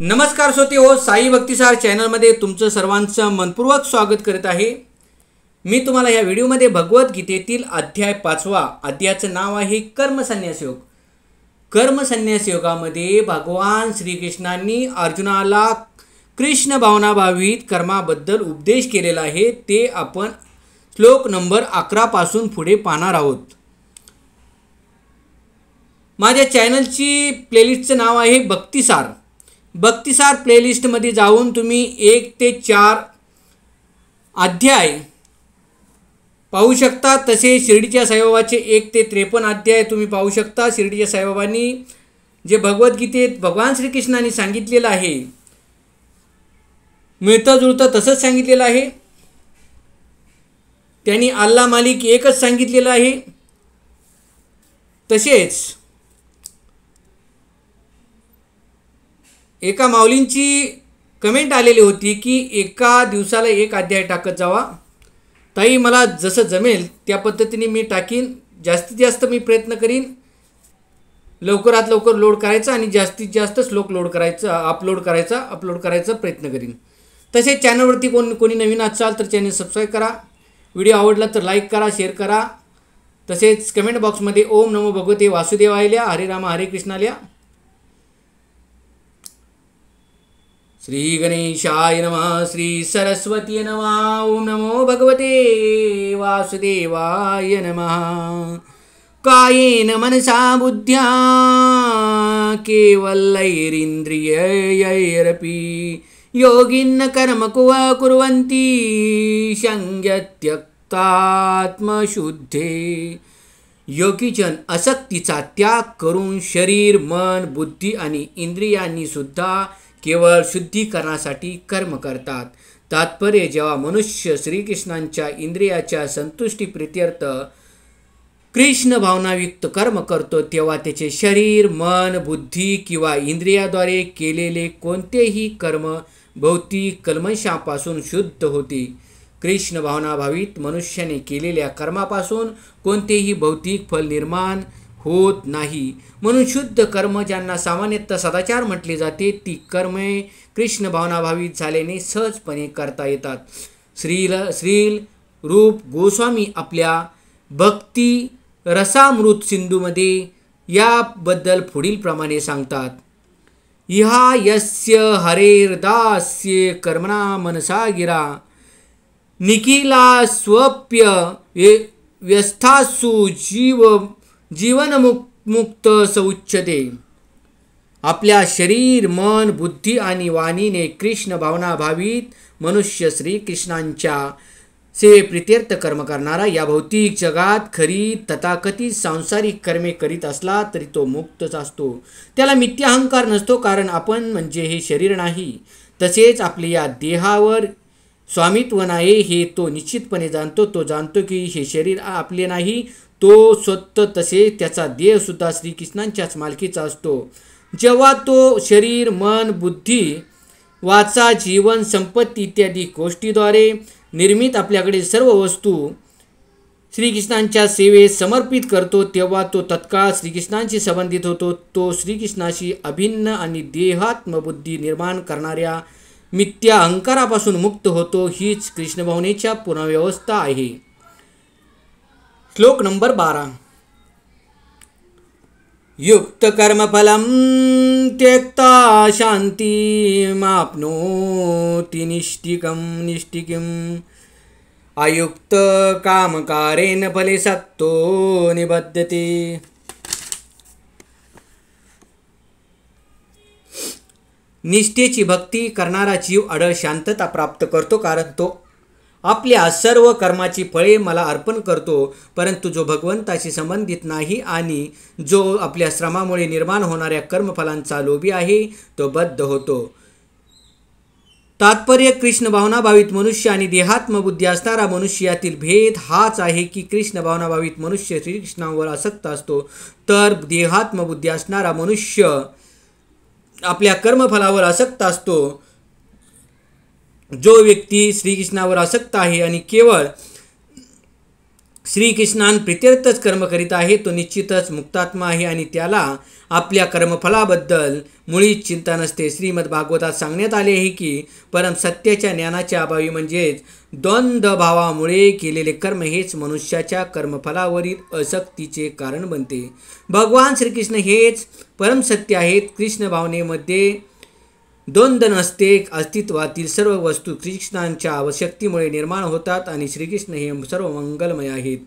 नमस्कार श्रोते हो, साई भक्तिसार चॅनलमध्ये तुमचं सर्वांचं मनपूर्वक स्वागत करत आहे। मी तुम्हाला या व्हिडिओमध्ये भगवद्गीतेतील अध्याय 5वा अध्यायाचं नाव आहे कर्मसन्यास योग। कर्मसन्यास योगामध्ये भगवान श्रीकृष्णांनी अर्जुनाला कृष्ण भावनाभावित कर्माबद्दल उपदेश केलेला आहे। ते आपण श्लोक नंबर 11 पासून पुढे पाहणार आहोत। माझ्या चॅनलची प्लेलिस्टचं नाव आहे भक्तिसार। भक्तिसार प्लेलिस्टमध्ये जाऊन तुम्ही 1 ते 4 अध्याय पाहू शकता। तसे शिर्डीच्या साईबाबाचे 1 ते 53 अध्याय तुम्ही पाहू शकता। शिर्डीच्या साईबाबांनी जे भगवद्गीतेत भगवान श्रीकृष्णांनी सांगितलेलं आहे मिळतं जुळतं तसंच सांगितलेलं आहे। त्यांनी अल्लाह मालिक एकच सांगितलेलं आहे। तसेच एका माऊलींची कमेंट आलेली होती की एका दिवसाला 1 अध्याय टाकत जावा। ताई, मला जसं जमेल त्या पद्धतीने मी टाकीन। जास्तीत जास्त मी प्रयत्न करीन लवकरात लवकर लोड करायचा आणि जास्तीत जास्त श्लोक अपलोड करायचा प्रयत्न करीन। तसेच चॅनलवरती कोणी नवीन असाल तर चॅनल सबस्क्राईब करा। व्हिडिओ आवडला तर लाईक करा, शेअर करा। तसेच कमेंट बॉक्समध्ये ओम नमो भगवते वासुदेवाय लिहा, हरे राम हरे कृष्णा लिहा। श्री गणेशाय नमः, श्री सरस्वती नमः। ओम नमो भगवते वासुदेवाय नमः। कायेन मनसा बुद्ध्या केवलैरिन्द्रियैरपि योगिन कर्म कुर्वन्ति संयत्यक्तात्मशुद्धे। योगीजन आसक्तीचा त्याग करून शरीर, मन, बुद्धी आणि इंद्रियांनी सुद्धा केवळ शुद्धीकरणासाठी कर्म करतात। तात्पर्य, जेव्हा मनुष्य श्रीकृष्णांच्या इंद्रियाच्या संतुष्टी प्रीत्यर्थ कृष्ण भावनायुक्त कर्म करतो तेव्हा त्याचे शरीर, मन, बुद्धी किंवा इंद्रियाद्वारे केलेले कोणतेही कर्म भौतिक कल्मशापासून शुद्ध होते। कृष्ण भावनाभावित मनुष्याने केलेल्या कर्मापासून कोणतेही भौतिक फल निर्माण होत नाही। म्हणून शुद्ध कर्म, ज्यांना सामान्यतः सदाचार म्हटले जाते, ती कर्मे कृष्ण भावनाभावित झाल्याने सहजपणे करता येतात। श्रील रूप गोस्वामी आपल्या भक्ती रसामृत सिंधूमध्ये याबद्दल पुढील प्रमाणे सांगतात। इहा यस्य हरेर्दास्य कर्मणा मनसा गिरा निखिला स्वप्य व्यस्थासु जीवनमुक्त सौच्यते। आपल्या शरीर, मन, बुद्धी आणि वाणीने कृष्ण भावनाभावित मनुष्य श्रीकृष्णांच्या सेवेप्रीत्यर्थ कर्म करणारा या भौतिक जगात खरी तथाकथित सांसारिक कर्मे करीत असला तरी तो मुक्तच असतो। त्याला मिथ्या अहंकार नसतो, कारण आपण म्हणजे हे शरीर नाही। तसेच आपले या देहावर स्वामित्व नाही हे तो निश्चितपणे जाणतो। तो जाणतो की हे शरीर आपले नाही, तो स्वतः तसेच त्याचा देहसुद्धा श्रीकृष्णांच्याच मालकीचा असतो। जेव्हा तो शरीर, मन, बुद्धी, वाचा, जीवन, संपत्ती इत्यादी गोष्टीद्वारे निर्मित आपल्याकडे सर्व वस्तू श्रीकृष्णांच्या सेवेत समर्पित करतो तेव्हा तो तत्काळ श्रीकृष्णांशी संबंधित होतो। तो श्रीकृष्णाशी अभिन्न आणि देहात्मबुद्धी निर्माण करणाऱ्या मिथ्या अहंकारापासून मुक्त होतो। हीच कृष्णभावनेच्या पूर्णव्यवस्था आहे। श्लोक नंबर 12। युक्त कर्मफलं त्यक्ता शान्तिमाप्नोति निष्ठिकम् अयुक्त कामकारेण फले सक्तो निबध्यते। निष्ठेची भक्ती करणारा जीव अढळ शांतता प्राप्त करतो, कारण तो आपल्या सर्व कर्माची फळे मला अर्पण करतो। परंतु जो भगवंताशी संबंधित नाही आणि जो आपल्या श्रमामुळे निर्माण होणाऱ्या कर्मफलांचा लोभी आहे तो बद्ध होतो। तात्पर्य, कृष्ण भावनाभावित मनुष्य आणि देहात्मबुद्धी असणारा मनुष्य यातील भेद हाच आहे की कृष्ण भावनाभावित मनुष्य श्रीकृष्णावर आसक्त असतो, तर देहात्मबुद्धी असणारा मनुष्य आपल्या कर्मफलावर आसक्त असतो। जो व्यक्ती श्रीकृष्णावर आसक्त आहे आणि केवळ श्रीकृष्णान प्रित्यर्थच कर्म करीत आहे तो निश्चितच मुक्तात्मा आहे आणि त्याला आपल्या कर्मफलाबद्दल मुळीच चिंता नसते. श्रीमद भागवतात सांगण्यात आले आहे की परम सत्याच्या ज्ञानाच्या अभावी म्हणजेच द्वंद्वभावामुळे केलेले कर्म हेच मनुष्याच्या कर्मफलावरील आसक्तीचे कारण बनते. भगवान श्रीकृष्ण हेच परमसत्य आहेत. कृष्ण भावनेमध्ये द्वंद्व नसते. अस्तित्वातील सर्व वस्तू श्रीकृष्णांच्या आवश्यकतेमुळे निर्माण होतात आणि श्रीकृष्ण हे सर्व मंगलमय आहेत.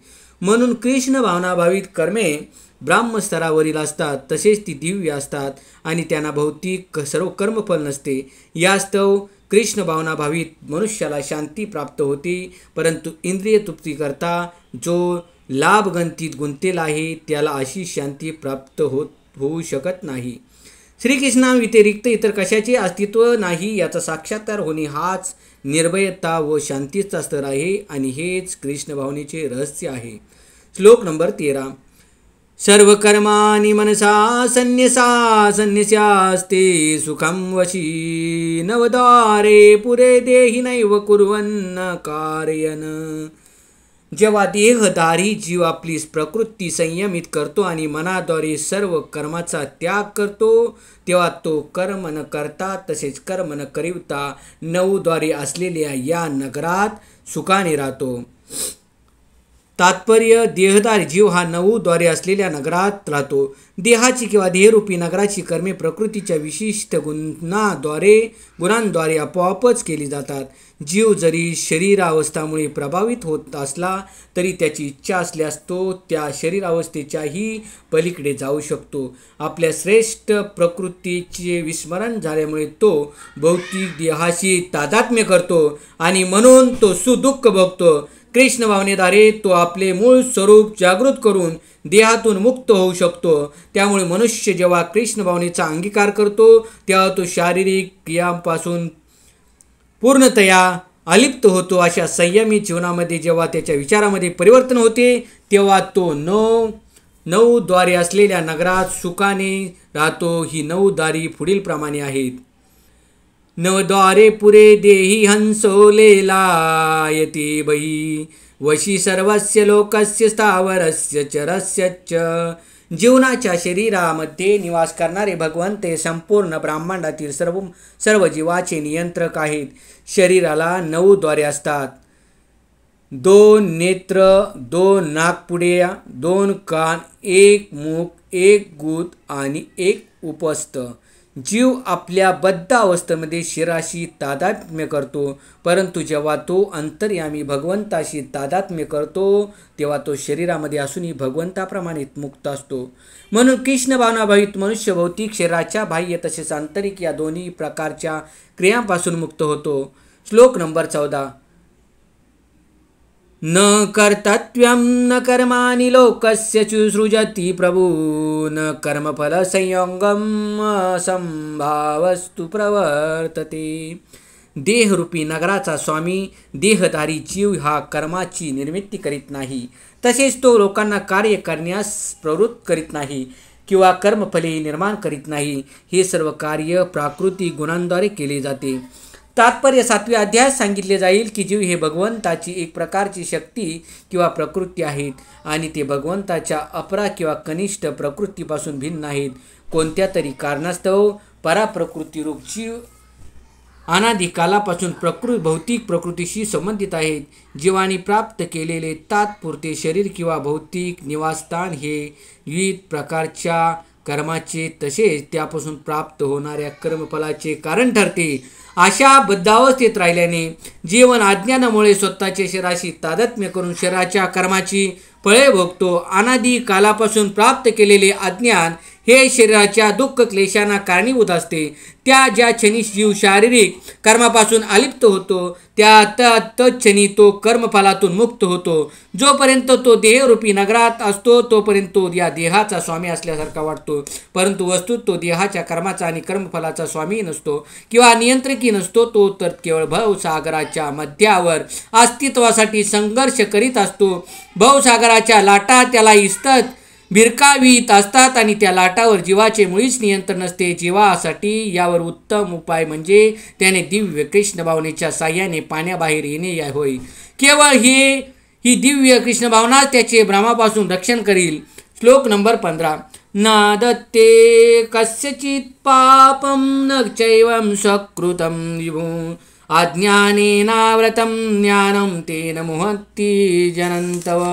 म्हणून कृष्ण भावनाभावित कर्मे ब्राह्मस्तरावरील असतात, तसेच ती दिव्य असतात आणि त्यांना भौतिक सर्व कर्मफल नसते. यास्तव कृष्ण भावनाभावित मनुष्याला शांती प्राप्त होते, परंतु इंद्रिय तृप्तीकरता जो लाभगंतीत गुंतलेला आहे त्याला अशी शांती प्राप्त होऊ शकत नाही. श्रीकृष्णाव्यतिरिक्त इतर कशाचे अस्तित्व नाही याचा साक्षात्कार होणे हाच निर्भयता व शांतीचा स्तर आहे आणि हेच कृष्ण भावनेचे रहस्य आहे. श्लोक नंबर 13. सर्व कर्माणि मनसा संन्यस्यास्ते सुखं वशी नवद्वारे पुरे देहि नैव कुर्वन्न कारयन्. जेव्हा देहधारी जीव आपली प्रकृती संयमित करतो आणि मनाद्वारे सर्व कर्माचा त्याग करतो तेव्हा तो कर्म न करता तसेच कर्म न करिवता 9 द्वारे असलेल्या या नगरात सुखाने राहतो. तात्पर्य देहधारी जीव हा 9 द्वारे असलेल्या नगरात राहतो. देहाची किंवा देहरूपी नगराची कर्मे प्रकृतीच्या विशिष्ट गुणांद्वारे आपोआपच केली जातात. जीव जरी शरीरावस्थामुळे प्रभावित होत असला तरी त्याची इच्छा असल्यास तो त्या शरीरावस्थेच्याही पलीकडे जाऊ शकतो. आपल्या श्रेष्ठ प्रकृतीचे विस्मरण झाल्यामुळे तो भौतिक देहाशी तादात्म्य करतो आणि म्हणून तो सुदुःख भोगतो. कृष्ण भावनेद्वारे तो आपले मूळ स्वरूप जागृत करून देहातून मुक्त होऊ शकतो. त्यामुळे मनुष्य जेव्हा कृष्ण भावनेचा अंगीकार करतो तेव्हा तो शारीरिक क्रियांपासून पूर्णतया अलिप्त होतो. अशा संयमी जीवनामध्ये जेव्हा त्याच्या विचारामध्ये परिवर्तन होते तेव्हा तो 9 द्वारे असलेल्या नगरात सुखाने राहतो. ही 9 दारी पुढील प्रमाणे आहेत. 9 द्वारे पुरे देहि हंसो लेलायते बही वशी सर्वस्य लोकस्य स्थावरस्य चरस्य च. जीवनाच्या शरीरामध्ये निवास करणारे भगवंत हे संपूर्ण ब्रह्मांडातील सर्व जीवाचे नियंत्रक आहेत. शरीराला 9 द्वारे असतात. 2 नेत्र, 2 नाकपुड्या, 2 कान, 1 मुख, 1 गुद आणि 1 उपस्थ. जीव आपल्या बद्ध अवस्थेमध्ये शरीराशी तादात्म्य करतो, परंतु जेव्हा तो अंतर्यामी भगवंताशी तादात्म्य करतो तेव्हा तो शरीरामध्ये असूनही भगवंताप्रमाणे मुक्त असतो. म्हणून कृष्ण भावनाभावित मनुष्य भौतिक शरीराच्या बाह्य तसेच आंतरिक या दोन्ही प्रकारच्या क्रियांपासून मुक्त होतो. श्लोक नंबर 14. न कर्तव्यं न कर्माणि लोकस्य सृजति प्रभु न कर्मफल संयोगम संभावस्तु प्रवर्तते. देहरूपी नगराचा स्वामी देहधारी जीव हा कर्माची निर्मिती करीत नाही, तसेच तो लोकांना कार्य करण्यास प्रवृत्त करीत नाही किंवा कर्मफले निर्माण करीत नाही. हे सर्व कार्य प्राकृतिक गुणांद्वारे केले जाते. तात्पर्य 7व्या अध्यायात सांगितले जाईल की जीव हे भगवंताची एक प्रकारची शक्ती किंवा प्रकृती आहेत आणि ते भगवंताच्या अपरा किंवा कनिष्ठ प्रकृतीपासून भिन्न आहेत. कोणत्या तरी कारणास्तव पराप्रकृती रूप जीव अनादिकालापासून भौतिक प्रकृतीशी संबंधित आहेत. जीवाने प्राप्त केलेले तात्पुरते शरीर किंवा भौतिक निवासस्थान हे विविध प्रकारच्या कर्माचे तसेच त्यापासून प्राप्त होणाऱ्या कर्मफलाचे कारण ठरते. अशा बद्धावस्थेत राहिल्याने जीवन अज्ञानामुळे स्वतःच्या शरीराशी तादात्म्य करून शरीराच्या कर्माची फळे भोगतो. अनादी कालापासून प्राप्त केलेले अज्ञान हे शरीराच्या दुःख क्लेशांना कारणीभूत असते. ज्या क्षणी जीव शारीरिक कर्मापासून अलिप्त होतो त्या तत्क्षणी तो कर्मफलातून मुक्त होतो. जोपर्यंत तो देहरूपी नगरात असतो तोपर्यंत तो या देहाचा स्वामी असल्यासारखा वाटतो, परंतु वस्तुत तो देहाच्या कर्माचा आणि कर्मफलाचा स्वामी नसतो किंवा नियंत्रकी नसतो. तो तर केवळ भवसागराच्या मध्यावर अस्तित्वासाठी संघर्ष करीत असतो. भवसागराच्या लाटा त्याला इस्तत भिरकावीत असतात आणि त्या लाटावर जीवाचे मुळीच नियंत्रण नसते. जीवासाठी यावर उत्तम उपाय म्हणजे त्याने दिव्य कृष्ण भावनेच्या साह्याने पाण्याबाहेर येणे होय. केवळ ही दिव्य कृष्ण भावनाच त्याचे भ्रमापासून रक्षण करील. श्लोक नंबर 15. न दत्ते कस्यचित् पापं न चैवं सकृतं विभु अज्ञानेनावृतं ज्ञानं तेन मुह्यन्ति जनन्तव.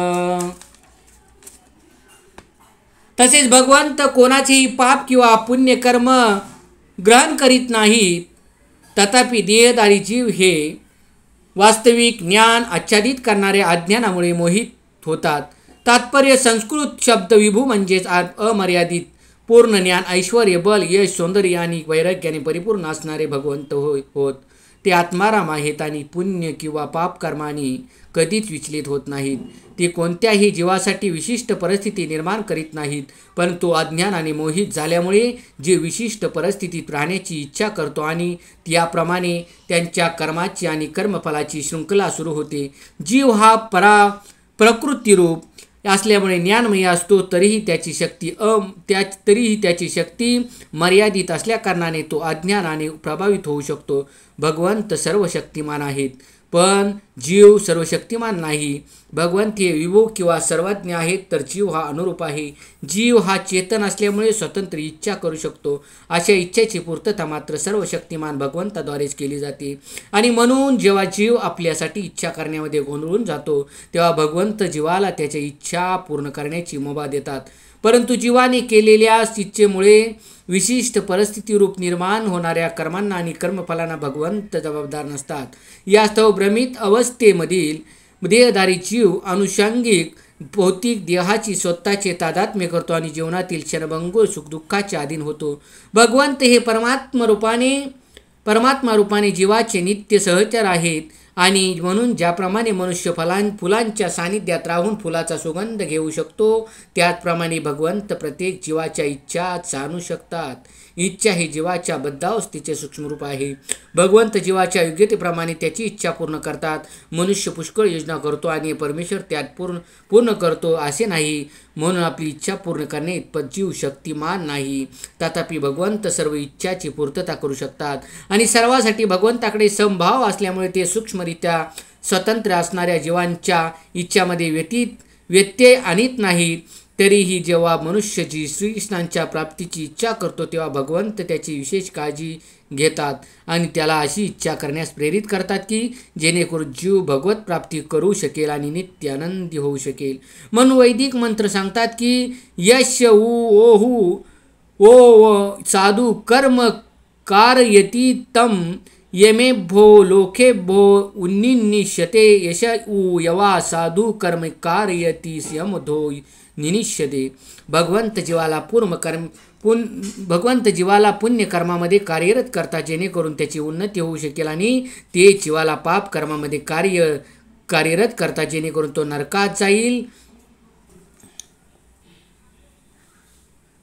तसेच भगवंत कोणाचेही पाप किंवा पुण्यकर्म ग्रहण करीत नाहीत. तथापि देहधारी जीव हे वास्तविक ज्ञान आच्छादित करणाऱ्या अज्ञानामुळे मोहित होतात. तात्पर्य संस्कृत शब्द विभू म्हणजेच अमर्यादित पूर्ण ज्ञान, ऐश्वर्य, बल, यश, सौंदर्य आणि वैराग्याने परिपूर्ण असणारे भगवंत होत. ते आत्माराम आहेत आणि पुण्य किंवा पाप कर्माने कधीच विचलित होत नाहीत. ते कोणत्याही जीवासाठी विशिष्ट परिस्थिती निर्माण करीत नाहीत, परंतु अज्ञानाने मोहित झाल्यामुळे जीव विशिष्ट परिस्थितीत राहण्याची इच्छा करतो आणि त्याप्रमाणे त्यांच्या कर्माची आणि कर्मफलाची शृंखला सुरू होते. जीव हा प्रकृतीरूप असल्यामुळे ज्ञानमय असतो, तरीही त्याची शक्ती मर्यादित असल्याकारणाने तो अज्ञानाने प्रभावित होऊ शकतो. भगवंत सर्व शक्तिमान आहेत, पण जीव सर्वशक्तिमान नाही. भगवंत हे विभू किंवा सर्वज्ञ आहेत, तर जीव हा अनुरूप आहे. जीव हा चेतन असल्यामुळे स्वतंत्र इच्छा करू शकतो. अशा इच्छेची पूर्तता मात्र सर्व शक्तिमान भगवंताद्वारेच केली जाते. आणि म्हणून जेव्हा जीव आपल्यासाठी इच्छा करण्यामध्ये गोंधळून जातो, तेव्हा भगवंत जीवाला त्याच्या इच्छा पूर्ण करण्याची मुभा देतात. परंतु जीवाने केलेल्या इच्छेमुळे विशिष्ट परिस्थितीरूप निर्माण होणाऱ्या कर्मांना आणि कर्मफलांना भगवंत जबाबदार नसतात. यास्तव भ्रमित अवस्थेमधील देहधारी जीव अनुषंगिक भौतिक देहाची स्वतःचे तादात्म्य करतो आणि जीवनातील क्षणभंगुर सुखदुःखाच्या अधीन होतो. भगवंत हे परमात्मा रूपाने जीवाचे नित्य सहचर आहेत आणि म्हणून ज्याप्रमाणे मनुष्य फुलांच्या सानिध्यात राहून फुलाचा सुगंध घेऊ शकतो, त्याचप्रमाणे भगवंत प्रत्येक जीवाच्या इच्छा जाणू शकतात. इच्छा ही जीवाच्या बद्धावस्थेचे सूक्ष्मरूप आहे. भगवंत जीवाच्या योग्यतेप्रमाणे त्याची इच्छा पूर्ण करतात. मनुष्य पुष्कळ योजना करतो आणि परमेश्वर त्यात पूर्ण करतो असे नाही. म्हणून आपली इच्छा पूर्ण करणे इतपत जीव शक्तिमान नाही. तथापि भगवंत सर्व इच्छाची पूर्तता करू शकतात आणि सर्वांसाठी भगवंताकडे समभाव असल्यामुळे ते सूक्ष्मरित्या स्वतंत्र असणाऱ्या जीवांच्या इच्छामध्ये व्यत्यय आणत नाहीत. तरीही जेव्हा मनुष्य श्रीकृष्णांच्या प्राप्तीची इच्छा करतो, तेव्हा भगवंत त्याची विशेष काळजी घेतात आणि त्याला अशी इच्छा करण्यास प्रेरित करतात की जेणेकरून जीव भगवत प्राप्ती करू शकेल आणि नित्य आनंदी होऊ शकेल. म्हणून वैदिक मंत्र सांगतात की यश ओहू ओ साधू कर्म कारयती तम यमेभ्यो लोकेभ्यो उन्निष्यते यश उ यवा साधू कर्म कारयती यमधो निनिष्यते. भगवंत जीवाला पुण्य कर्मामध्ये कार्यरत करतात, जेणेकरून त्याची उन्नती होऊ शकेल आणि ते जीवाला पाप कर्मामध्ये कार्यरत करतात, जेणेकरून तो नरकात जाईल.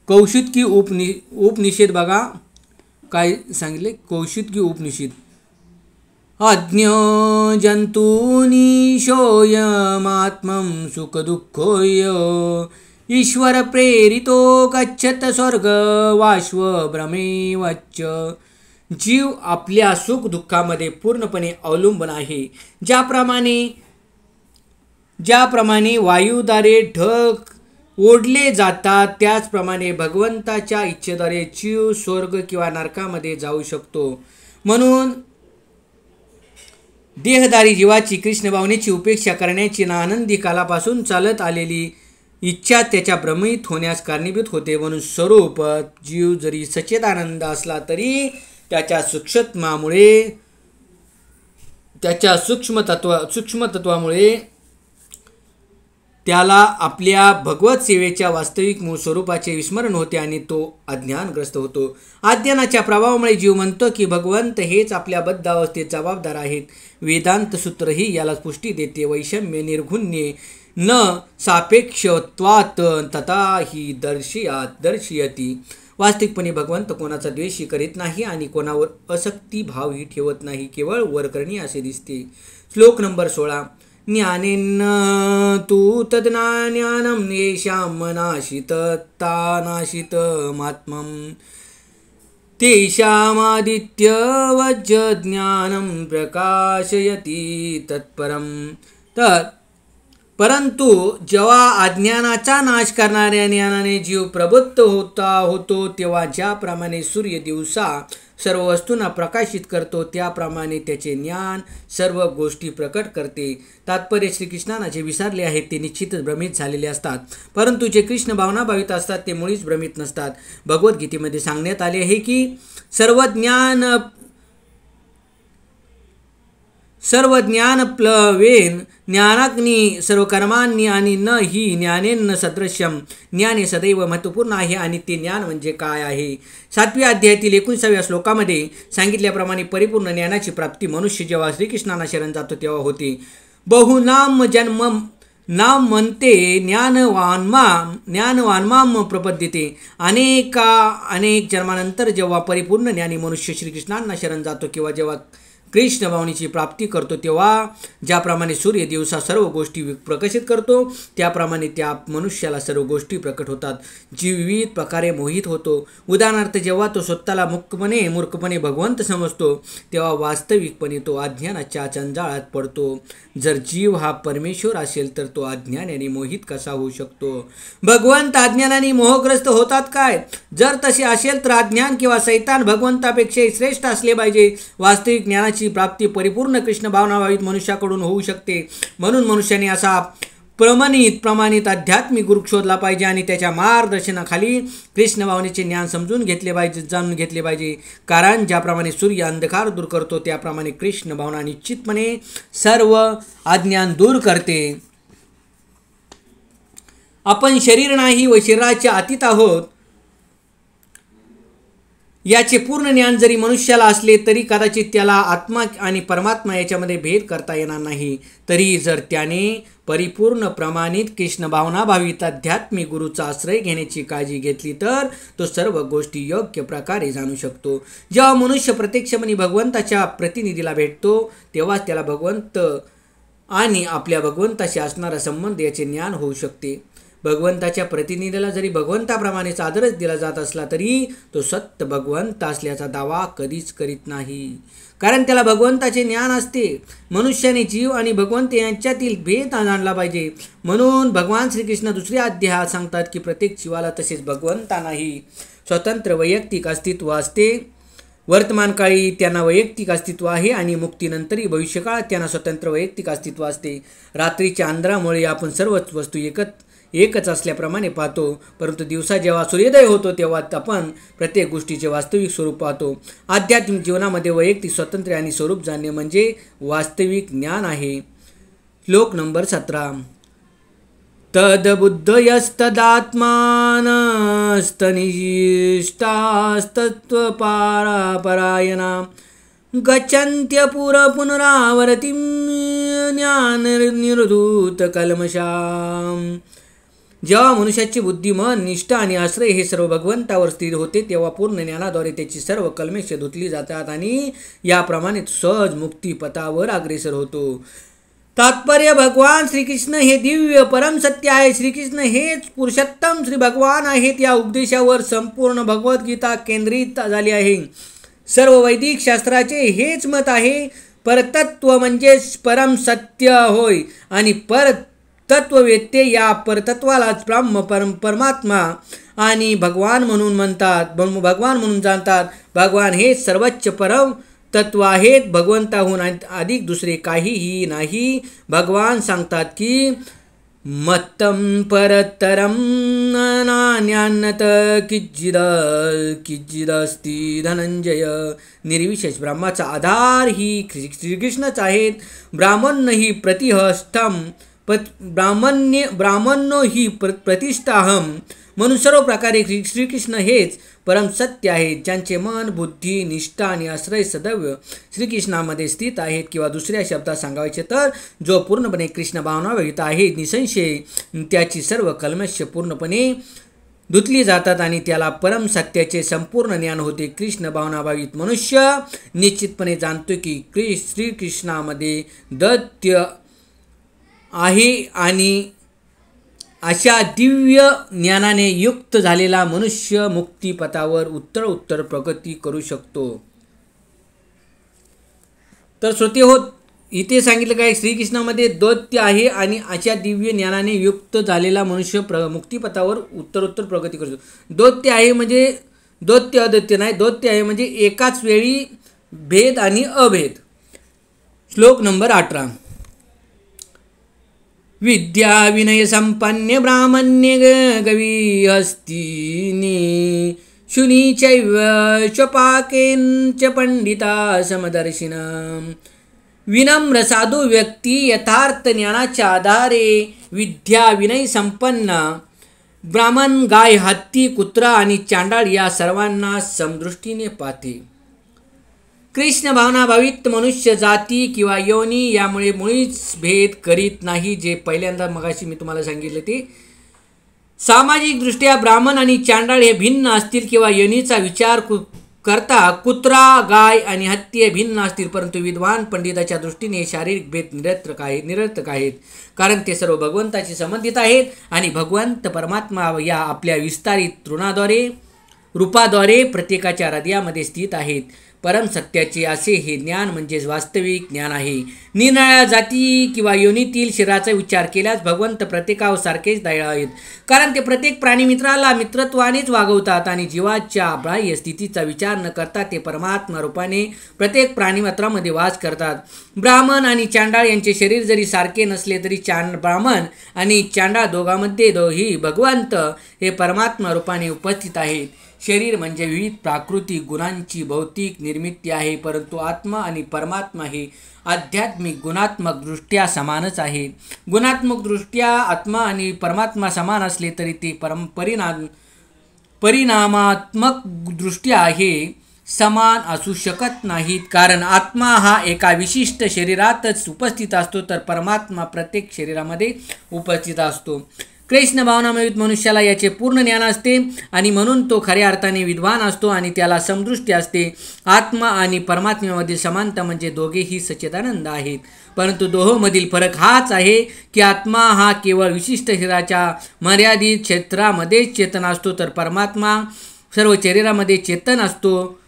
कौशिकी उपनिषद बघा काय सांगितले. कौशिकी उपनिषद अज्ञ जंतूनिशोयमात्मं सुखदुःखोय ईश्वर प्रेरितो गच्छत स्वर्ग वाश्व भ्रमेवच्च. जीव आपल्या सुख दुःखामध्ये पूर्णपणे अवलंबून आहे. ज्याप्रमाणे वायूद्वारे ढग ओढले जातात, त्याचप्रमाणे भगवंताच्या इच्छेद्वारे जीव स्वर्ग किंवा नरकामध्ये जाऊ शकतो. म्हणून देहधारी जीवाची कृष्ण भावनेची उपेक्षा करण्याची आनंदी कालापासून चालत आलेली इच्छा त्याच्या भ्रमित होण्यास कारणीभूत होते. म्हणून स्वरूप जीव जरी सच्चिदानंद असला तरी त्याच्या सूक्ष्मतत्वामुळे त्याला आपल्या भगवत सेवेच्या वास्तविक मूळ स्वरूपाचे विस्मरण होते आणि तो अज्ञानग्रस्त होतो. अज्ञानाच्या प्रभावामुळे जीव म्हणतो की भगवंत हेच आपल्या बद्ध अवस्थेत जबाबदार आहेत. वेदांत सूत्रही याला पुष्टी देते. वैषम्य निर्गुण्ये न सापेक्षत्वात् तथा ही दर्शयती. वास्तविकपणे भगवंत कोणाचा द्वेषही करीत नाही आणि कोणावर असक्ती भावही ठेवत नाही, केवळ वरकरणी असे दिसते. श्लोक नंबर 16. ज्ञानेन तु तज्ज्ञानं येषां नाशितमात्मं तेषामादित्यवज्ज्ञानं प्रकाशयति तत्परं परंतु जेव्हा अज्ञानाचा नाश करणाऱ्या ज्ञानाने जीव प्रबुद्ध होतो तेव्हा ज्याप्रमाणे सूर्य दिवसा सर्व वस्तूंना प्रकाशित करतो त्याप्रमाणे त्याचे ज्ञान सर्व गोष्टी प्रकट करते. तात्पर्य श्रीकृष्णांना जे विसरले आहेत ते निश्चितच भ्रमित झालेले असतात, परंतु जे कृष्ण भावनाभावित असतात ते मुळीच भ्रमित नसतात. भगवद्गीतेमध्ये सांगण्यात आले आहे की सर्व ज्ञान प्लवेन ज्ञानाग्नी सर्व कर्मांनी आणि न ही ज्ञानेन सदृश्यम. ज्ञान हे सदैव महत्त्वपूर्ण आहे आणि ते ज्ञान म्हणजे काय आहे. 7व्या अध्यायातील 19व्या श्लोकामध्ये सांगितल्याप्रमाणे परिपूर्ण ज्ञानाची प्राप्ती मनुष्य जेव्हा श्रीकृष्णांना शरण जातो तेव्हा होते. बहुनाम जन्म नाम म्हणते ज्ञानवान्माम प्रपद्यते. अनेक जन्मानंतर जेव्हा परिपूर्ण ज्ञानी मनुष्य श्रीकृष्णांना शरण जातो किंवा जेव्हा कृष्ण भावनेची प्राप्ती करतो तेव्हा ज्याप्रमाणे सूर्य दिवसा सर्व गोष्टी प्रकाशित करतो त्याप्रमाणे त्या मनुष्याला सर्व गोष्टी प्रकट होतात. जीव विविध प्रकारे मोहित होतो. उदाहरणार्थ जेव्हा तो स्वतःला मूर्खपणे भगवंत समजतो तेव्हा वास्तविकपणे तो अज्ञानाच्या जंजाळात पडतो. जर जीव हा परमेश्वर असेल तर तो अज्ञानाने मोहित कसा होऊ शकतो. भगवंत अज्ञानाने मोहग्रस्त होतात काय. जर तसे असेल तर अज्ञान किंवा सैतान भगवंतापेक्षाही श्रेष्ठ असले पाहिजे. वास्तविक ज्ञानाची प्राप्ती परिपूर्ण कृष्ण भावनाभावित मनुष्याकडून होऊ शकते. म्हणून मनुष्याने असा प्रमाणित आध्यात्मिक गुरु शोधला पाहिजे आणि त्याच्या मार्गदर्शनाखाली कृष्ण भावनेचे ज्ञान जाणून घेतले पाहिजे. कारण ज्याप्रमाणे सूर्य अंधकार दूर करतो त्याप्रमाणे कृष्ण भावना निश्चितपणे सर्व अज्ञान दूर करते. आपण शरीर नाही व शरीराच्या अतीत आहोत याचे पूर्ण ज्ञान जरी मनुष्याला असले तरी कदाचित त्याला आत्मा आणि परमात्मा याच्यामध्ये भेद करता येणार नाही. तरी जर त्याने परिपूर्ण प्रमाणित कृष्ण भावनाभावित आध्यात्मिक गुरुचा आश्रय घेण्याची काळजी घेतली तर तो सर्व गोष्टी योग्य प्रकारे जाणू शकतो. जेव्हा मनुष्य प्रत्यक्षपणे भगवंताच्या प्रतिनिधीला भेटतो तेव्हा त्याला भगवंत आणि आपल्या भगवंताशी असणारा संबंध याचे ज्ञान होऊ शकते. भगवंताच्या प्रतिनिधीला जरी भगवंताप्रमाणेच आदरच दिला जात असला तरी तो सत्य भगवंत असल्याचा दावा कधीच करीत नाही, कारण त्याला भगवंताचे ज्ञान असते. मनुष्याने जीव आणि भगवंत यांच्यातील भेद जाणला पाहिजे. म्हणून भगवान श्रीकृष्ण दुसऱ्या अध्यायात सांगतात की प्रत्येक जीवाला तसेच भगवंतांनाही स्वतंत्र वैयक्तिक अस्तित्व असते. वर्तमान काळी त्यांना वैयक्तिक अस्तित्व आहे आणि मुक्तीनंतरही भविष्यकाळात त्यांना स्वतंत्र वैयक्तिक अस्तित्व असते. रात्रीच्या अंधारामुळे आपण सर्वच वस्तू एकच असल्याप्रमाणे पाहतो, परंतु दिवसा जेव्हा सूर्योदय होतो तेव्हा आपण प्रत्येक गोष्टीचे वास्तविक स्वरूप पाहतो. आध्यात्मिक जीवनामध्ये वैयक्तिक स्वातंत्र्य आणि स्वरूप जाणणे म्हणजे वास्तविक ज्ञान आहे. श्लोक नंबर 17. तद्बुद्धयस्तदात्मानस्तनिष्ठास्तत्त्वपरायणा गच्छन्त्य पुनरावर्तिं ज्ञाननिर्धूतकल्मषाम्. जेव्हा मनुष्याची बुद्धी, मन, निष्ठा आणि आश्रय हे सर्व भगवंतावर स्थिर होते तेव्हा पूर्ण ज्ञानाद्वारे त्याची सर्व कल्मेश धुतली जातात आणि याप्रमाणे सहज मुक्ती पथावर अग्रेसर होतो. तात्पर्य भगवान श्रीकृष्ण हे दिव्य परम सत्य आहे. श्रीकृष्ण हेच पुरुषोत्तम श्री भगवान आहेत. या उपदेशावर संपूर्ण भगवद्गीता केंद्रित झाली आहे. सर्व वैदिक शास्त्राचे हेच मत आहे. परतत्व म्हणजे परम सत्य होय आणि परतत्ववेत्ते या परतत्वालाच परमात्मा आणि भगवान म्हणून म्हणतात, भगवान म्हणून जाणतात. भगवान हे सर्वोच्च परम तत्व आहेत. भगवंताहून अधिक दुसरे काहीही नाही. भगवान सांगतात की मत्तं परतरं नान्यत् किंचिदस्ति धनंजय. निर्विशेष ब्रह्माचा आधार ही श्रीकृष्णच आहेत. ब्राह्मण ही प्रतिष्ठम ब्राह्मणो ही प्रतिष्ठाहम. म्हणून सर्व प्रकारे श्रीकृष्ण हेच परम सत्य आहेत, ज्यांचे मन, बुद्धी, निष्ठा आणि आश्रय सदैव श्रीकृष्णामध्ये स्थित आहेत. किंवा दुसऱ्या शब्दात सांगायचे तर जो पूर्णपणे कृष्ण भावनाभावित आहे निसंशय त्याची सर्व कल्मश पूर्णपणे धुतली जातात आणि त्याला परम सत्याचे संपूर्ण ज्ञान होते. कृष्ण भावनाभावित मनुष्य निश्चितपणे जाणतो की श्रीकृष्णामध्ये दैत्य आहे आणि अशा दिव्य ज्ञानाने युक्त झालेला मनुष्य मुक्तीपथावर उत्तर प्रगती करू शकतो. तर श्रोते हो, इथे सांगितलं काय श्रीकृष्णामध्ये दैत्य आहे आणि अशा दिव्य ज्ञानाने युक्त झालेला मनुष्य मुक्तिपथावर उत्तरोत्तर प्रगती करतो। दैत्य आहे म्हणजे दैत्य अदैत्य नाही, दैत्य आहे म्हणजे एकाच वेळी भेद आणि अभेद। श्लोक नंबर 18। विद्या विनय संपन्ने ब्राह्मण्य गवी हस्तिनी शुनी चैव स्वपाकेंच पंडिता समदर्शिनम। विनम्र साधू व्यक्ती यथार्थ ज्ञानाच्या आधारे विद्या विनय संपन्न ब्राह्मण, गाय, हत्ती, कुत्रा आणि चांडाळ या सर्वांना समदृष्टीने पाहते। कृष्ण भावनाभावित मनुष्य जाती किंवा योनी यामुळे मुळीच भेद करीत नाही, जे पहिल्यांदा मगाशी मी तुम्हाला सांगितले ते। सामाजिक दृष्ट्या ब्राह्मण आणि चांडाळ हे भिन्न असतील किंवा योनीचा विचार करता कुत्रा, गाय आणि हत्ती हे भिन्न असतील, परंतु विद्वान पंडिताच्या दृष्टीने शारीरिक भेद निरर्थक आहेत, कारण ते सर्व भगवंताशी संबंधित आहेत आणि भगवंत परमात्मा या आपल्या विस्तारित रूपाद्वारे प्रत्येकाच्या हृदयामध्ये स्थित आहेत। परम सत्याचे असे हे ज्ञान म्हणजेच वास्तविक ज्ञान आहे। निरनिराळ्या जाती किंवा योनीतील शरीराचा विचार केल्यास भगवंत प्रत्येकावर सारखेच दयाळू आहेत, कारण ते प्रत्येक प्राणीमित्राला मित्रत्वानेच वागवतात आणि जीवाच्या बाह्य स्थितीचा विचार न करता ते परमात्मा रूपाने प्रत्येक प्राणीमात्रामध्ये वास करतात। ब्राह्मण आणि चांडाळ यांचे शरीर जरी सारखे नसले तरी ब्राह्मण आणि चांडाळ दोघांमध्ये भगवंत हे परमात्मा रूपाने उपस्थित आहेत। शरीर म्हणजे विविध प्राकृतिक गुणांची भौतिक निर्मिती आहे, परंतु आत्मा आणि परमात्मा हे आध्यात्मिक गुणात्मक दृष्ट्या समानच आहेत। गुणात्मक दृष्ट्या आत्मा आणि परमात्मा समान असले तरी ते परिणामात्मक दृष्ट्या हे समान असू शकत नाहीत, कारण आत्मा हा एका विशिष्ट शरीरातच उपस्थित असतो तर परमात्मा प्रत्येक शरीरामध्ये उपस्थित असतो। कृष्ण भावनामयित मनुष्याला याचे पूर्ण ज्ञान असते आणि म्हणून तो खऱ्या अर्थाने विद्वान असतो आणि त्याला समदृष्टी असते। आत्मा आणि परमात्म्यामध्ये समानता म्हणजे दोघेही सच्चिदानंद आहेत, परंतु दोहोंमधील फरक हाच आहे की आत्मा हा केवळ विशिष्ट शरीराच्या मर्यादित क्षेत्रामध्येच चेतन असतो, तर परमात्मा सर्व शरीरामध्ये चेतन असतो।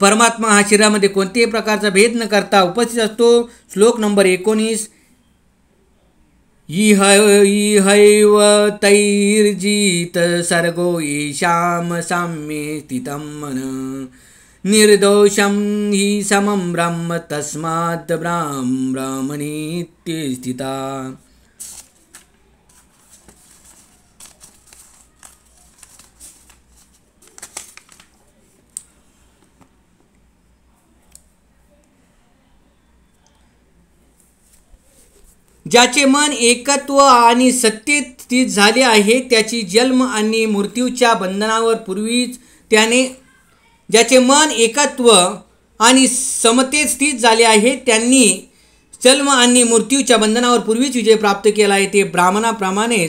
परमात्मा हा शरीरामध्ये कोणत्याही प्रकारचा भेद न करता उपस्थित असतो। श्लोक नंबर 19। इहैव तैर्जित सर्गो येषां साम्ये स्थितं मन निर्दोषं हि समं ब्रह्म तस्मात् ब्राह्मणीत्ये स्थिता। ज्याचे मन एकत्व आणि सत्तेत स्थित झाले आहे त्याची जन्म आणि मृत्यूच्या बंधनावर पूर्वीच ज्याचे मन एकत्व आणि समतेत स्थित झाले आहे त्यांनी जन्म आणि मृत्यूच्या बंधनावर पूर्वीच विजय प्राप्त केला आहे। ते ब्रह्माप्रमाणे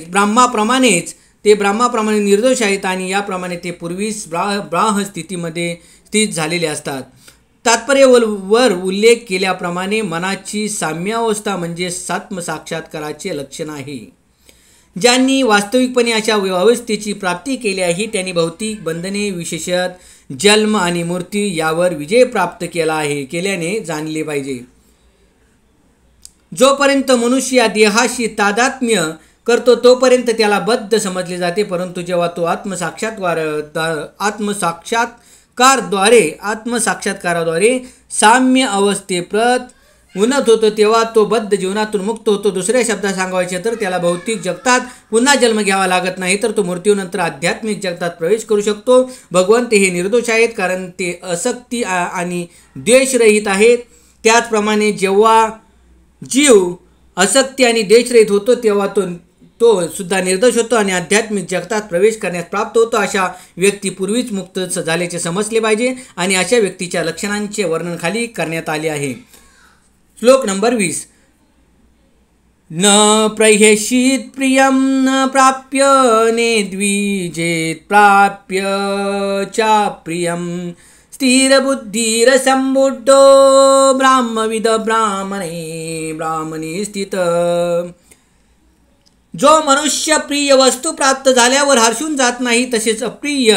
निर्दोष आहेत आणि याप्रमाणे ते पूर्वीच ब्राह्म स्थितीमध्ये स्थित झालेले असतात। तात्पर्य वर उल्लेख केल्याप्रमाणे मनाची साम्यावस्था म्हणजे आत्मसाक्षात्काराचे लक्षण आहे। ज्यांनी वास्तविकपणे अशा अवस्थेची प्राप्ती केली आहे त्यांनी भौतिक बंधने विशेषतः जन्म आणि मृत्यू यावर विजय प्राप्त केल्याने जाणले पाहिजे। जोपर्यंत मनुष्य या देहाशी तादात्म्य करतो तोपर्यंत त्याला बद्ध समजले जाते, परंतु जेव्हा तो आत्मसाक्षात्काराद्वारे साम्य अवस्थेप्रत उन्नत होतो तेव्हा तो बद्ध जीवनातून मुक्त होतो। दुसऱ्या शब्दात सांगायचे तर त्याला भौतिक जगतात पुन्हा जन्म घ्यावा लागत नाही, तर तो मृत्यूनंतर आध्यात्मिक जगतात प्रवेश करू शकतो। भगवंत हे निर्दोष आहेत कारण ते आसक्ती आणि द्वेषरहित आहेत। त्याचप्रमाणे जेव्हा जीव आसक्ती आणि द्वेषरहित होतो तेव्हा तो सुद्धा निर्दोष होतो आणि आध्यात्मिक जगतात प्रवेश करण्यास प्राप्त होतो। अशा व्यक्ती पूर्वीच मुक्त झाल्याचे समजले पाहिजे आणि अशा व्यक्तीच्या लक्षणांचे वर्णन खाली करण्यात आले आहे। श्लोक नंबर 20। न प्रह्यशीत प्रियं न प्राप्य नेद्विजेत प्राप्य चा प्रियं स्थिरबुद्धिरसम्बुद्धो ब्राह्मविद ब्राह्मणे स्थित। जो मनुष्य प्रिय वस्तू प्राप्त झाल्यावर हर्षून जात नाही, तसेच अप्रिय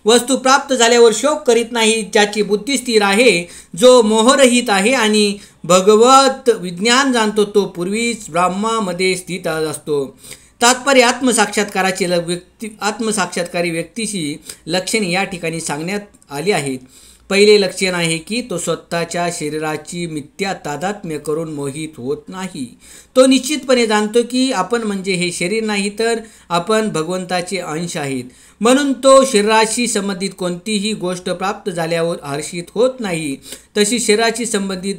वस्तू प्राप्त झाल्यावर शोक करीत नाही, ज्याची बुद्धी स्थिर आहे, जो मोहरहित आहे आणि भगवत विज्ञान जाणतो, तो पूर्वीच ब्रह्मामध्ये स्थित असतो. तात्पर्य आत्मसाक्षात्कारी व्यक्तीची लक्षणे या ठिकाणी सांगण्यात आली आहेत. पहिले लक्षण आहे की तो स्वतःच्या शरीराची मिथ्या तादात्म्य करून मोहित होत नाही. तो निश्चितपणे जाणतो की आपण म्हणजे हे शरीर नाही, तर आपण भगवंताचे अंश आहेत. म्हणून तो शरीराशी संबंधित कोणतीही गोष्ट प्राप्त झाल्यावर हर्षित होत नाही. तशी शरीराशी संबंधित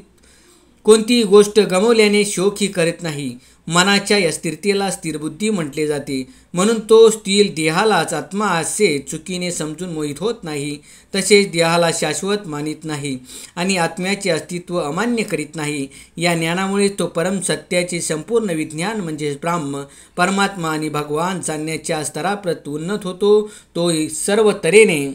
कोणतीही गोष्ट गमावल्याने शोकही करत नाही. मनाच्या या स्थिरतेला स्थिरबुद्धी म्हटले जाते. म्हणून तो स्थिर देहालाच आत्मा असे चुकीने समजून मोहित होत नाही, तसेच देहाला शाश्वत मानित नाही आणि आत्म्याचे अस्तित्व अमान्य करीत नाही. या ज्ञानामुळे तो परम सत्याचे संपूर्ण विज्ञान म्हणजे परमात्मा आणि भगवान जाणण्याच्या स्तराप्रत उन्नत होतो. तो सर्व तऱ्हेने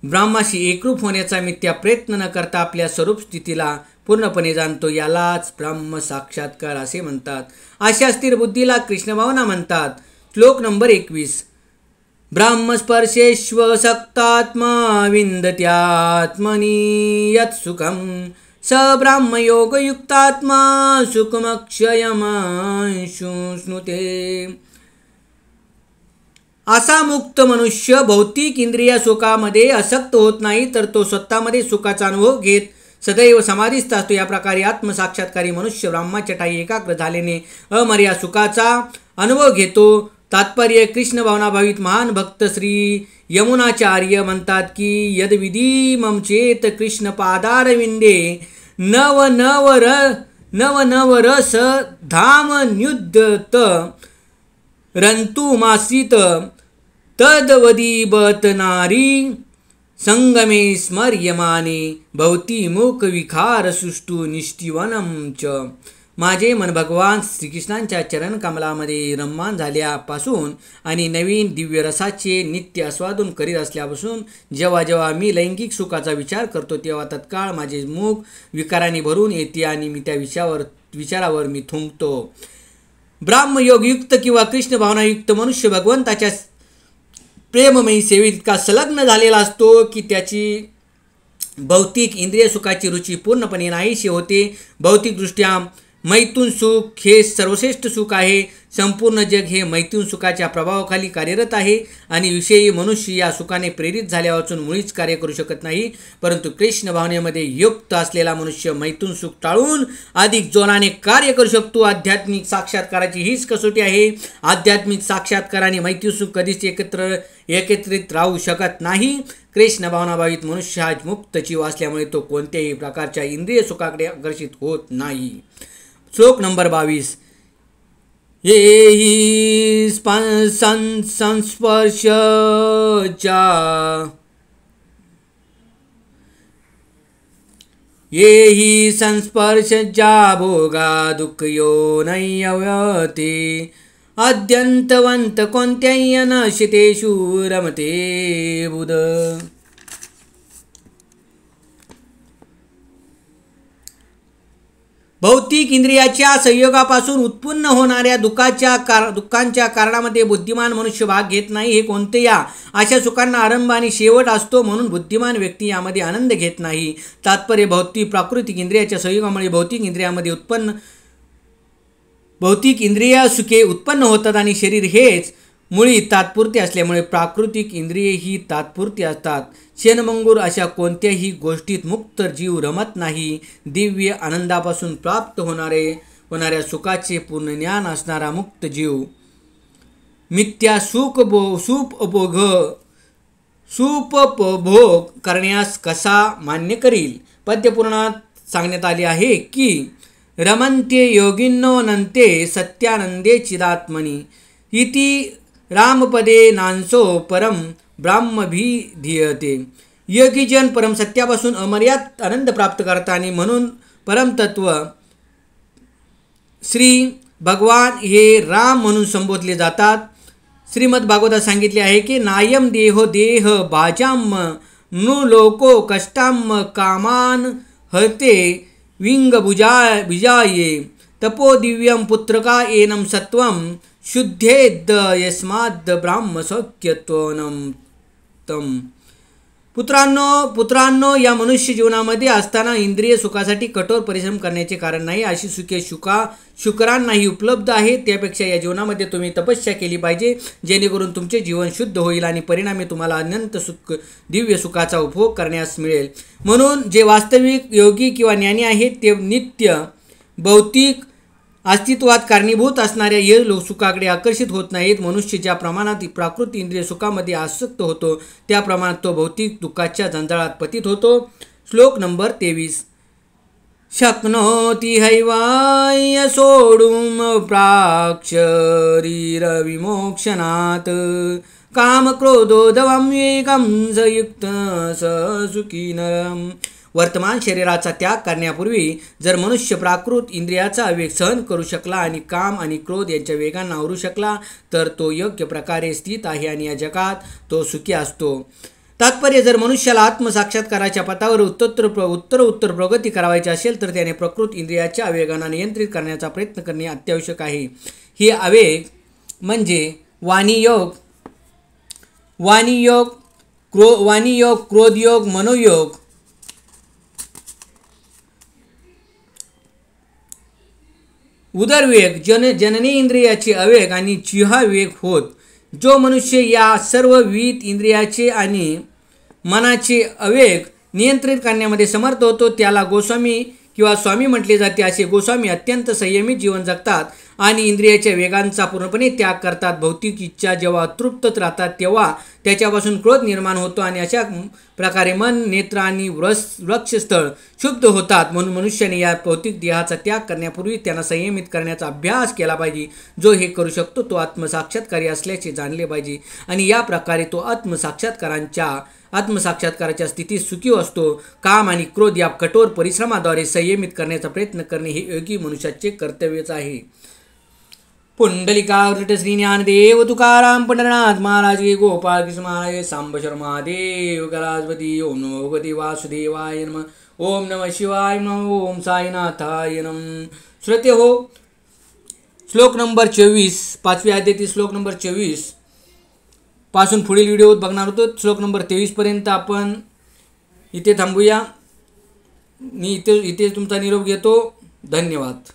ब्रह्माशी एकरूप होण्याचा मिथ्या प्रयत्न न करता आपल्या स्वरूप स्थितीला पूर्णपणे जाणतो. यालाच ब्रह्म साक्षात्कार असे म्हणतात. अशा स्थिर बुद्धीला कृष्ण भावना म्हणतात. श्लोक नंबर 21. ब्रह्मस्पर्शेश्व सक्तात्मा विंदत्यात्मनि यत् सुखम स ब्रह्मयोगयुक्तात्मा सुखमक्षयमाशुष्णुते. असा मुक्त मनुष्य भौतिक इंद्रिय सुखामध्ये आसक्त होत नाही, तर तो स्वतःमध्ये सुखाचा अनुभव घेत सदैव समाधीस्थ असतो. या प्रकारे आत्मसाक्षात्कारी मनुष्य ब्रह्माच्या ठायी एकाग्र झाल्याने अमर्याद सुखाचा अनुभव घेतो. तात्पर्य कृष्ण भावनाभावित महान भक्त श्री यमुनाचार्य म्हणतात की यदविधी मम चेत कृष्ण पादारविंदे नव नव रस धाम न्युद्यत रंतुमासीत तदवदीबत नारी संगमे स्मर्यमाने भवती मूक विखार सुष्टू निष्ठीवनम च. माझे मन भगवान श्रीकृष्णांच्या चरण कमलामध्ये रममान झाल्यापासून आणि नवीन दिव्य रसाचे नित्य आस्वादन करीत असल्यापासून जेव्हा जेव्हा मी लैंगिक सुखाचा विचार करतो, तेव्हा तत्काळ माझे मुख विकाराने भरून येते आणि मी त्या विचारावर मी थुंकतो. ब्रह्मयोगयुक्त किंवा कृष्ण भावनायुक्त मनुष्य भगवंताच्या प्रेममयी सेवेत इतका संलग्न झालेला असतो की त्याची भौतिक इंद्रिय सुखाची रुची पूर्णपणे नाहीशी होते. भौतिकदृष्ट्या मैथुन सुख हे सर्वश्रेष्ठ सुख आहे. संपूर्ण जग हे मैथुन सुखाच्या प्रभावाखाली कार्यरत आहे आणि विषयी मनुष्य या सुखाने प्रेरित झाल्यापासून मुळीच कार्य करू शकत नाही. परंतु कृष्ण भावनेमध्ये युक्त असलेला मनुष्य मैथुन सुख टाळून अधिक जोराने कार्य करू शकतो. आध्यात्मिक साक्षात्काराची हीच कसोटी आहे. आध्यात्मिक साक्षात्कार आणि मैथुन सुख कधीच एकत्रित राहू शकत नाही. कृष्ण भावनाभावित मनुष्य हा मुक्त जीव असल्यामुळे तो कोणत्याही प्रकारच्या इंद्रिय सुखाकडे आकर्षित होत नाही. श्लोक नंबर 22. येहि संस्पर्शजा भोगा दुःखयो नैयवते अद्यंतवंत कोणत्याही अनशितेषु रमते बुध. भौतिक इंद्रियाच्या संयोगापासून उत्पन्न होणाऱ्या दुःखांच्या कारणामध्ये बुद्धिमान मनुष्य भाग घेत नाही. हे कोणते या अशा सुखांना आरंभ आणि शेवट असतो, म्हणून बुद्धिमान व्यक्ती यामध्ये आनंद घेत नाही. तात्पर्य प्राकृतिक इंद्रियाच्या संयोगामुळे भौतिक इंद्रिय सुखे उत्पन्न होतात आणि शरीर हेच मुळी तात्पुरते असल्यामुळे प्राकृतिक इंद्रिये ही तात्पुरती असतात. क्षणभंगूर अशा कोणत्याही गोष्टीत मुक्त जीव रमत नाही. दिव्य आनंदापासून प्राप्त होणाऱ्या सुखाचे पूर्ण ज्ञान असणारा मुक्त जीव मिथ्या सुपभोग करण्यास कसा मान्य करील. पद्यपुराणात सांगण्यात आले आहे की रमन्ते योगिनो नंते सत्यानंदे चिदात्मनि इति रामपदे नांसो परम ब्रह्मभिधीयते. योगीजन परम सत्यापासून अमर्याद आनंद प्राप्त करतात आणि म्हणून परमतत्व श्री भगवान हे राम म्हणून संबोधले जातात. श्रीमद भागवतात सांगितले आहे की नायम देहो देह भाजाम नु लोको कष्टाम कामान हते विंग बुजाये तपो दिव्यम पुत्रका एनम सत्वम शुद्धेद यस्माद ब्राह्म सौख्यत्वनम तम. पुत्रांनो या मनुष्य जीवनामध्ये असताना इंद्रिय सुखासाठी कठोर परिश्रम करण्याचे कारण नाही. अशी सुखे शुकरांनाही उपलब्ध आहेत. त्यापेक्षा या जीवनामध्ये तुम्ही तपस्या केली पाहिजे, जेणेकरून तुमचे जीवन शुद्ध होईल आणि परिणामी तुम्हाला अनंत सुख दिव्य सुखाचा उपभोग करण्यास मिळेल. म्हणून जे वास्तविक योगी किंवा ज्ञानी आहेत ते नित्य भौतिक अस्तित्वात कारणीभूत असणाऱ्या हे सुखाकडे आकर्षित होत नाहीत. मनुष्य ज्या प्रमाणात प्राकृत इंद्रिय सुखामध्ये आसक्त होतो त्या प्रमाणात तो भौतिक दुःखाच्या जंजाळात पतित होतो. श्लोक नंबर 23. शक्नोति हैवाय सोढुम प्राक्शरीर विमोक्षणात् काम क्रोधोदवाम्येकं संयुक्त स सुखी नरम. वर्तमान शरीराचा त्याग करण्यापूर्वी जर मनुष्य प्राकृत इंद्रियाचा वेग सहन करू शकला आणि काम आणि क्रोध यांच्या वेगांना आवरू शकला तर तो योग्य प्रकारे स्थित आहे आणि या जगात तो सुखी असतो. तात्पर्य, जर मनुष्याला आत्मसाक्षात्काराच्या पथावर उत्तर प्रगती करायची असेल तर त्याने प्रकृत इंद्रियाच्या आवेगांना नियंत्रित करण्याचा प्रयत्न करणे अत्यावश्यक आहे. हे आवेग म्हणजे वाणीयोग, क्रोधयोग, मनोयोग, उदरवेग, जननी इंद्रियाचे आवेग आणि जिव्हावेग होत. जो मनुष्य या सर्व विविध इंद्रियाचे आणि मनाचे आवेग नियंत्रित करण्यामध्ये समर्थ होतो त्याला गोस्वामी किंवा स्वामी म्हटले जाते. असे गोस्वामी अत्यंत संयमित जीवन जगतात आणि इंद्रियाच्या वेगांचा पूर्णपणे त्याग करतात. भौतिक इच्छा जेव्हा तृप्त राहतात तेव्हा त्याच्यापासून क्रोध निर्माण होतो आणि अशा प्रकारे मन, नेत्र आणि वक्षस्थळ शुद्ध होतात. म्हणून मनुष्याने या भौतिक देहाचा त्याग करण्यापूर्वी त्यांना संयमित करण्याचा अभ्यास केला पाहिजे. जो हे करू शकतो तो आत्मसाक्षात्कारी असल्याचे जाणले पाहिजे आणि या प्रकारे तो आत्मसाक्षात्काराच्या स्थितीत सुखी असतो. काम आणि क्रोध या कठोर परिश्रमाद्वारे संयमित करण्याचा प्रयत्न करणे हे योगी मनुष्याचे कर्तव्यच आहे. पुंडलिकावृत श्री ज्ञानदेव तुकाराम पंढरनाथ महाराज की, गोपाळ कृष्ण महाराज, सांब शर्मा देव गराजपती. ओम नमो भगवते वासुदेवाय नमः. ओम नमः शिवाय नमः. ओम साईनाथाय नमः. श्रोते हो, श्लोक नंबर 24, 5व्या अध्यायातील श्लोक नंबर 24 पासून पुढील व्हिडिओ बघणार होतो. श्लोक नंबर 23 पर्यंत आपण इथे थांबूया. मी इथे तुमचा निरोप घेतो. धन्यवाद.